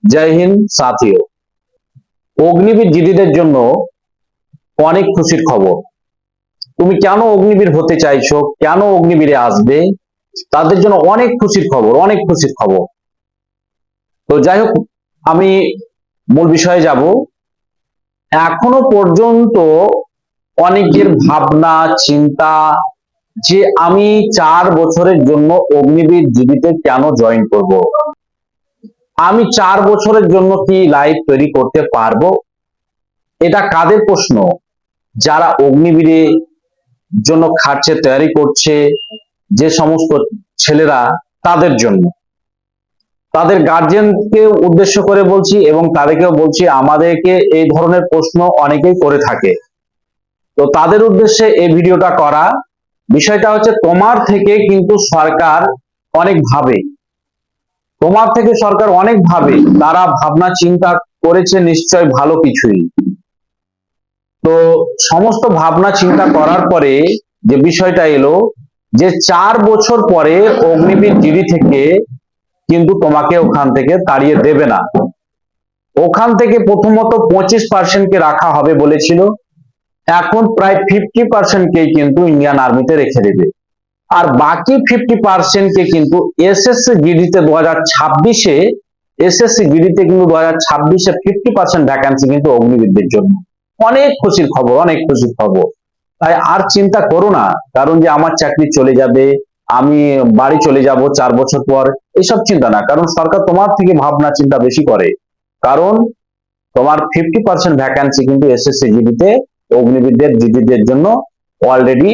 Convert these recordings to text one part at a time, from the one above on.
জয় হিন্দ সাথীও। অগ্নিবীর জিডিদের জন্য অনেক খুশির খবর। তুমি কেন অগ্নিবীর হতে চাইছো, কেন অগ্নিবীরে আসবে, তাদের জন্য অনেক খুশির খবর, অনেক খুশির খবর। তো যাই হোক, আমি মূল বিষয়ে যাব। এখনো পর্যন্ত অনেকের ভাবনা চিন্তা যে আমি 4 বছরের জন্য অগ্নিবীর জিডিতে কেন জয়েন করব, আমি 4 বছরের জন্য কি লাইফ তৈরি করতে পারবো। এটা কাদের প্রশ্ন? যারা অগ্নিবীরে জন্য খাটছে, তৈরি করছে, যে সমস্ত ছেলেরা, তাদের জন্য, তাদের গার্জিয়ানকে উদ্দেশ্য করে বলছি এবং তাদেরকেও বলছি, আমাদেরকে এই ধরনের প্রশ্ন অনেকেই করে থাকে। তো তাদের উদ্দেশ্যে এই ভিডিওটা করা। বিষয়টা হচ্ছে, তোমার থেকে কিন্তু সরকার অনেক ভাবে, তোমার থেকে সরকার অনেক ভাবে, তারা ভাবনা চিন্তা করেছে নিশ্চয় ভালো কিছুই। তো সমস্ত ভাবনা চিন্তা করার পরে যে বিষয়টা এলো, যে 4 বছর পরে অগ্নিবীর জিডি থেকে কিন্তু তোমাকে ওখান থেকে তাড়িয়ে দেবে না। ওখান থেকে প্রথমত 25% কে রাখা হবে বলেছিল, এখন প্রায় 50% কেই কিন্তু ইন্ডিয়ান আর্মিতে রেখে দেবে। আর বাকি 50% কে কিন্তু এসএসসি জিডিতে 2026-এ, এসএসসি জিডিতে কিন্তু 2026-এ 50% ভ্যাকান্সি কিন্তু অগ্নিবীরদের জন্য। অনেক খুশির খবর, অনেক খুশির খবর। তাই আর চিন্তা করো না, কারণ যে আমার চাকরি চলে যাবে, আমি বাড়ি চলে যাব 4 বছর পর, এইসব চিন্তা না। কারণ সরকার তোমার থেকে ভাবনা চিন্তা বেশি করে। কারণ তোমার 50% ভ্যাকান্সি কিন্তু এসএসসি জিডিতে অগ্নিবীরদের জিডিদের জন্য অলরেডি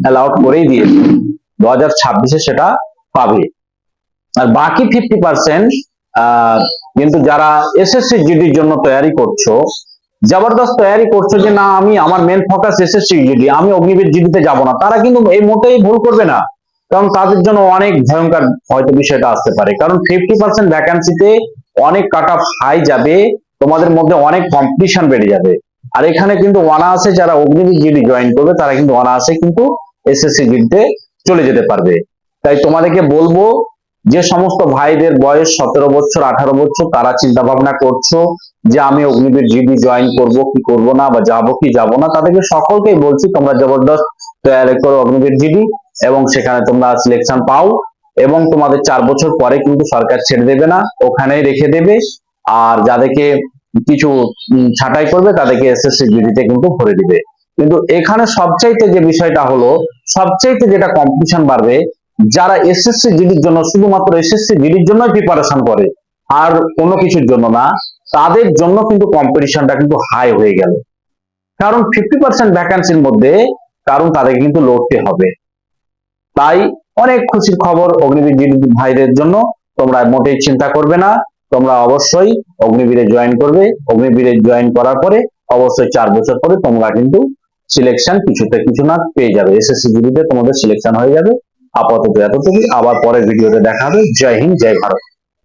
অ্যালাউড করেই দিয়েছে, 2026-এ সেটা পাবে। আর বাকি 50% কিন্তু যারা এসএসসি জিডির জন্য তৈরি করছো, জবরদস্ত তৈরি করছো যে না আমি আমার মেন ফোকাস এসএসসি জিডি, আমি অগ্নিবীর জিডিতে যাব না, তারা কিন্তু এই মোটেই ভুল করবে না। কারণ তাদের জন্য অনেক ভয়ঙ্কর হয়তো বিষয়টা আসতে পারে। কারণ 50% ভ্যাকান্সিতে অনেক কাট অফ হাই যাবে, তোমাদের মধ্যে অনেক কম্পিটিশন বেড়ে যাবে। আর এখানে কিন্তু অনায়াসে যারা অগ্নিবীর জিডি জয়েন করবে, তারা কিন্তু অনায়াসে কিন্তু এসএসসি জিডিতে চলে যেতে পারবে। তাই তোমাদেরকে বলবো, যে সমস্ত ভাইদের বয়স 17 বছর 18 বছর, তারা চিন্তা ভাবনা করছো যে আমি অগ্নিবীর জিডি জয়েন করব কি করব না, বা যাবো কি যাব না, তাদেরকে সকলকেই বলছি তোমরা জবরদস্ত তৈরি করো অগ্নিবীর জিডি, এবং সেখানে তোমরা সিলেকশন পাও, এবং তোমাদের 4 বছর পরে কিন্তু সরকার ছেড়ে দেবে না, ওখানেই রেখে দেবে। আর যাদেরকে কিছু ছাঁটাই করবে, তাদেরকে এসএসসি জিডিতে কিন্তু ভরে দিবে। কিন্তু এখানে সবচাইতে যে বিষয়টা হলো, সবচাইতে যেটা কম্পিটিশন বাড়বে, যারা এসএসসি জিডির জন্য, শুধুমাত্র এসএসসি জিডির জন্যই প্রিপারেশন করে আর কোনো কিছুর জন্য না, তাদের জন্য কিন্তু কম্পিটিশনটা কিন্তু হাই হয়ে গেল। কারণ 50% ভ্যাকান্সির মধ্যে, কারণ তাদেরকে কিন্তু লড়তে হবে। তাই অনেক খুশির খবর অগ্নিবীর জিডি ভাইদের জন্য। তোমরা মোটেই চিন্তা করবে না, তোমরা অবশ্যই অগ্নিবীরে জয়েন করবে। অগ্নিবীরে জয়েন করার পরে অবশ্যই 4 বছর পরে তোমরা কিন্তু সিলেকশন কিছুতে কিছু না পেয়ে যাবে, এসএসসি জিডিতে তোমাদের সিলেকশন হয়ে যাবে। আপাতত এতটুকুই, আবার পরের ভিডিওতে দেখা হবে। জয় হিন্দ, জয় ভারত।